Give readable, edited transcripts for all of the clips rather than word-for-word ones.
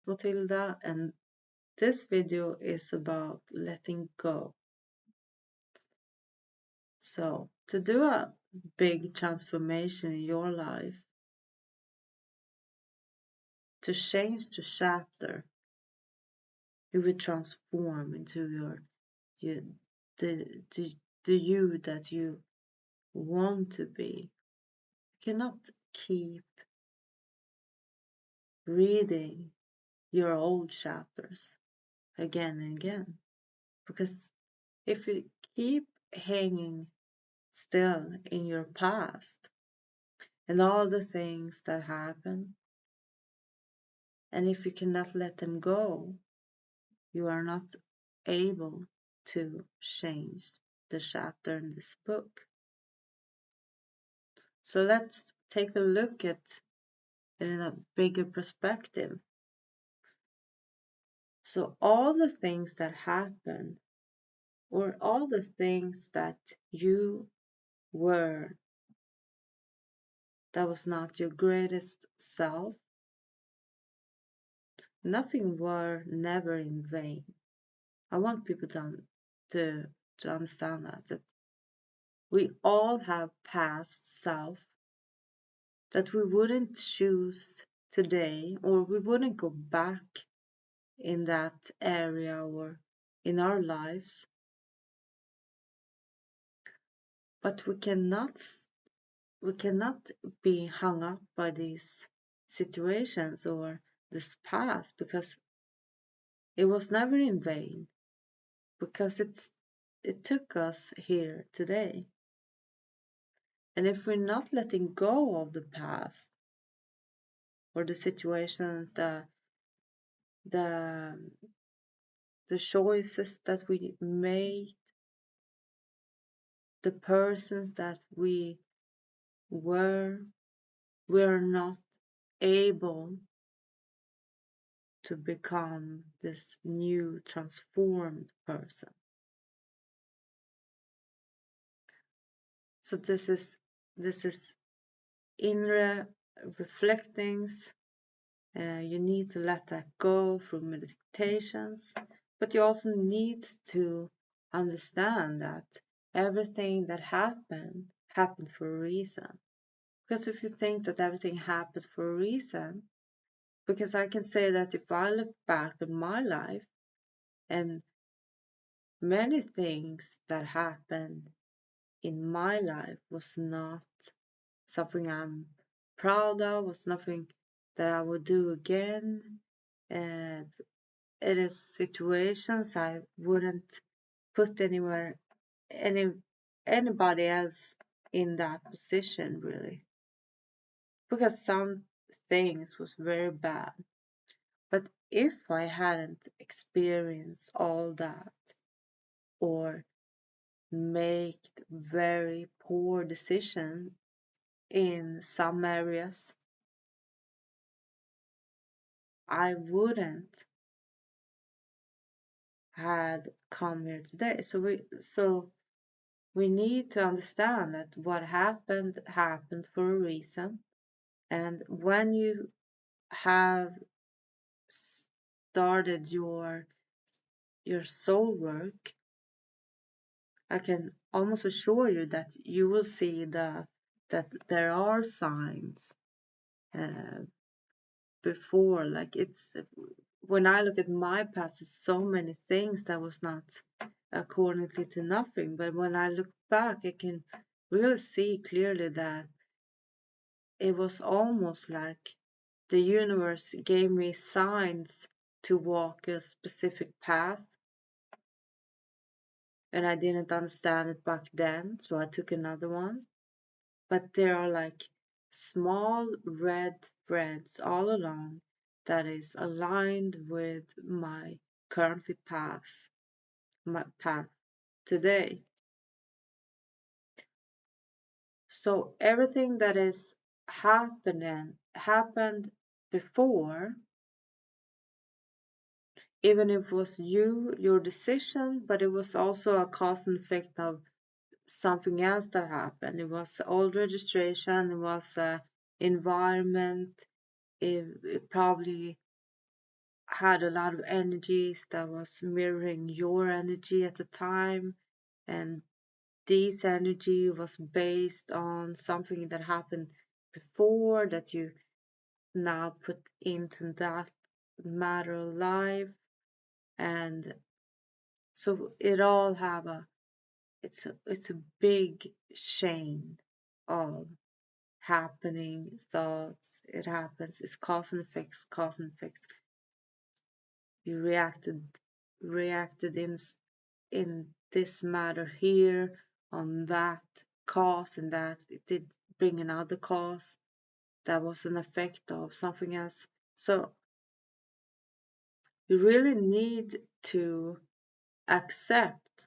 Matilda, and this video is about letting go. So, to do a big transformation in your life, to change the chapter, you will transform into you the you that you want to be. You cannot keep reading your old chapters again and again, because if you keep hanging still in your past and all the things that happen, and if you cannot let them go, you are not able to change the chapter in this book. So let's take a look at it in a bigger perspective. So all the things that happen, or all the things that you were, that was not your greatest self, nothing were never in vain. I want people to, to understand that we all have past self that we wouldn't choose today, or we wouldn't go back in that area or in our lives. But we cannot be hung up by these situations or this past, because it was never in vain, because it took us here today. And if we're not letting go of the past, or the situations, the the choices that we made, the persons that were, we're not able to become this new transformed person. So this is inner reflectings. You need to let that go through meditations, but you also need to understand that everything that happened for a reason. Because if you think that everything happened for a reason, because I can say that if I look back at my life, and many things that happened in my life was not something I'm proud of, was nothing that I would do again. And it is situations I wouldn't put anybody else in that position, really, because some things was very bad. But if I hadn't experienced all that, or make very poor decisions in some areas, I wouldn't had come here today. So we need to understand that what happened for a reason. And when you have started your soul work, I can almost assure you that you will see that there are signs uh, before. Like, it's when I look at my past, it's so many things that was not according to nothing. But when I look back, I can really see clearly that it was almost like the universe gave me signs to walk a specific path, and I didn't understand it back then, so I took another one. But there are like small red threads all along that is aligned with my currently my path today. So everything that is happened before, even if it was your decision, but it was also a cause and effect of something else that happened. It was old registration, it was environment, it probably had a lot of energies that was mirroring your energy at the time, and this energy was based on something that happened before that you now put into that matter of life. And so it all have it's a big chain of happening thoughts. It happens, it's cause and effects, cause and effects. You reacted in this matter here on that cause, and that it did bring another cause that was an effect of something else. So you really need to accept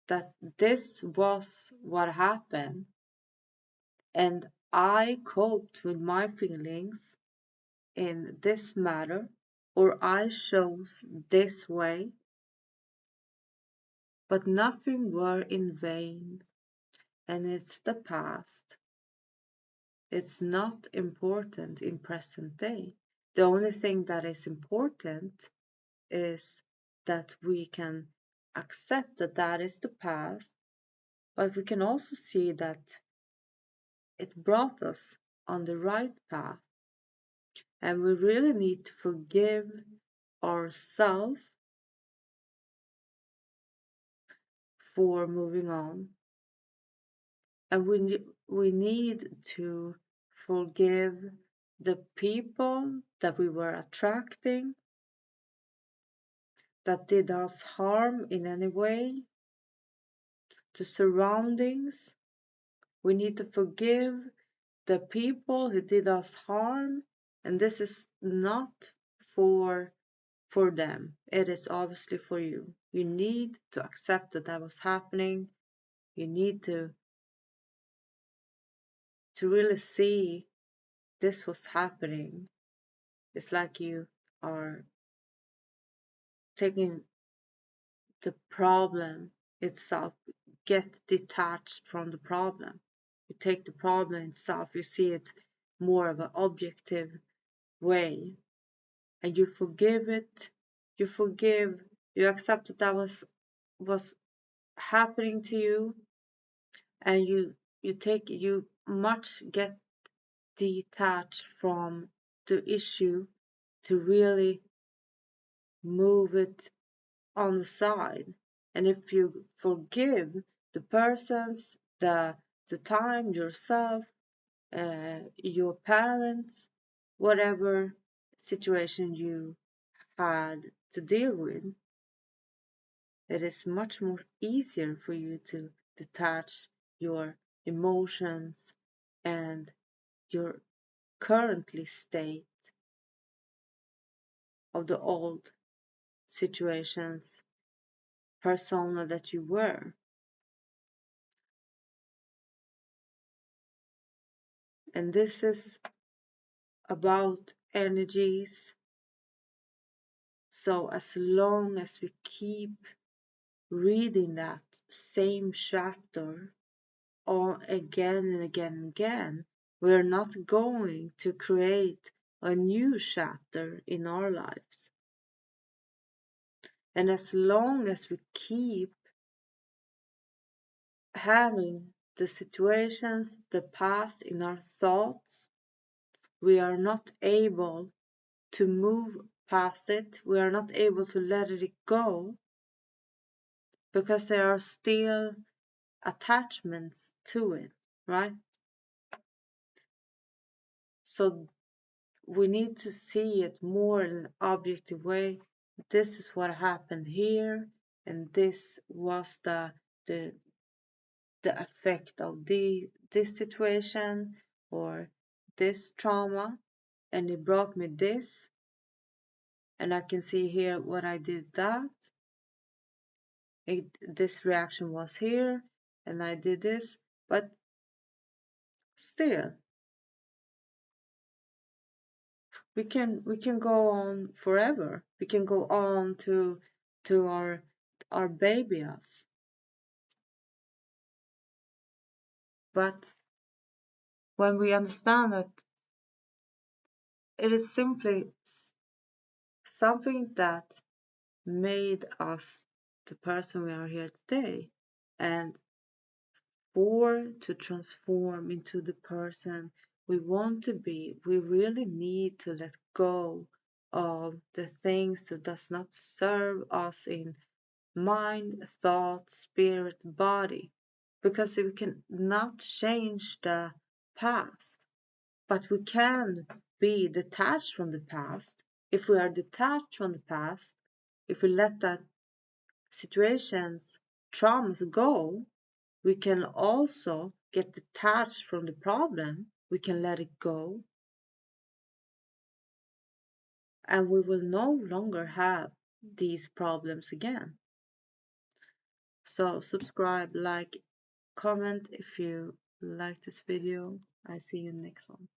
that this was what happened, and I coped with my feelings in this matter, or I chose this way, but nothing were in vain, and it's the past. It's not important in present day. The only thing that is important is that we can accept that that is the past, but we can also see that it brought us on the right path, and we really need to forgive ourselves for moving on, and we need to forgive the people that we were attracting that did us harm in any way, the surroundings. We need to forgive the people who did us harm, and this is not for them. It is obviously for you. You need to accept that that was happening. You need to really see this was happening. It's like you are taking the problem itself, get detached from the problem. You take the problem itself, you see it more of an objective way, and you forgive it. You forgive, you accept that that was happening to you, and you much get detached from the issue to really move it on the side. And if you forgive the persons, the time, yourself, your parents, whatever situation you had to deal with, it is much more easier for you to detach your emotions and your currently state of the old situations, persona that you were. And this is about energies. So as long as we keep reading that same chapter or again and again and again, we're not going to create a new chapter in our lives. And as long as we keep having the situations, the past in our thoughts, we are not able to move past it. We are not able to let it go because there are still attachments to it, right? So we need to see it more in an objective way. This is what happened here, and this was the the effect of this situation or this trauma, and it brought me this, and I can see here what I did that. This reaction was here, and I did this, but still we can go on forever. We can go on to our baby us. But when we understand that it is simply something that made us the person we are here today. And to transform into the person we want to be, we really need to let go of the things that does not serve us in mind, thought, spirit, body. Because we can not change the past, but we can be detached from the past. If we are detached from the past, if we let that situations, traumas go, we can also get detached from the problem. We can let it go, and we will no longer have these problems again. So subscribe, like, comment if you like this video. I see you next one.